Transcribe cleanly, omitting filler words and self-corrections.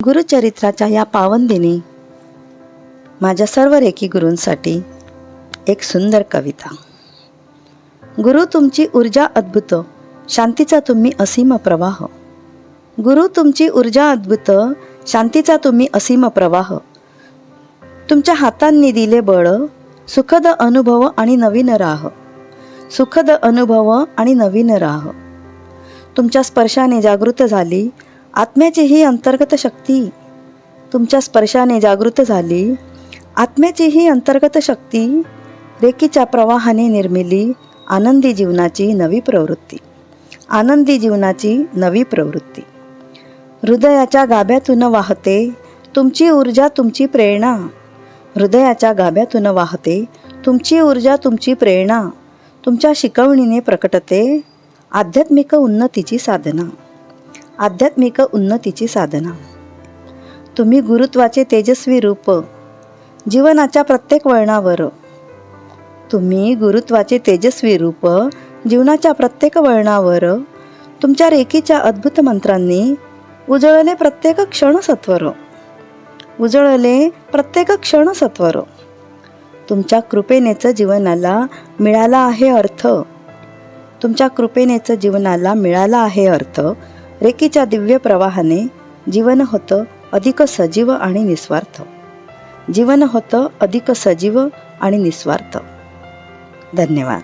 गुरुचरित्राच्या या पावन दिनी माझ्या सर्व रेकी गुरूंसाठी एक सुंदर कविता। गुरु तुमची ऊर्जा अद्भुत, शांतीचा तुम्ही असीम प्रवाह। गुरु तुमची ऊर्जा अद्भुत, शांतीचा तुम्ही असीम प्रवाह। तुमच्या हातांनी दिले बळ, सुखद अनुभव आणि नवीन राह। सुखद अनुभव आणि नवीन राह। तुमच्या स्पर्शाने जागृत झाली आत्म्याची ही अंतर्गत शक्ती। तुमच्या स्पर्शाने जागृत झाली आत्म्याची ही अंतर्गत शक्ती। रेकीच्या प्रवाहाने निर्मिली आनंदी जीवनाची नवी प्रवृत्ती। आनंदी जीवनाची नवी प्रवृत्ती। हृदयाच्या गाभ्यातून वाहते तुमची ऊर्जा, तुमची प्रेरणा। हृदयाच्या गाभ्यातून वाहते तुमची ऊर्जा, तुमची प्रेरणा। तुमच्या शिकवणीने प्रकटते आध्यात्मिक उन्नतीची साधना। आध्यात्मिक उन्नतीची साधना। तुम्ही गुरुत्वाचे तेजस्वी रूप, जीवनाच्या प्रत्येक वळणावर। तुम्ही गुरुत्वाचे तेजस्वी रूप, जीवनाच्या प्रत्येक वळणावर। तुमच्या रेकीच्या अद्भुत मंत्रांनी उजळले प्रत्येक क्षण सत्वर। उजळले प्रत्येक क्षण सत्वर। तुमच्या कृपेनेच जीवनाला मिळाला आहे अर्थ। तुमच्या कृपेनेच जीवनाला मिळाला आहे अर्थ। रेकीच्या दिव्य प्रवाहाने जीवन होतं अधिक सजीव आणि निस्वार्थ। जीवन होतं अधिक सजीव आणि निस्वार्थ। धन्यवाद।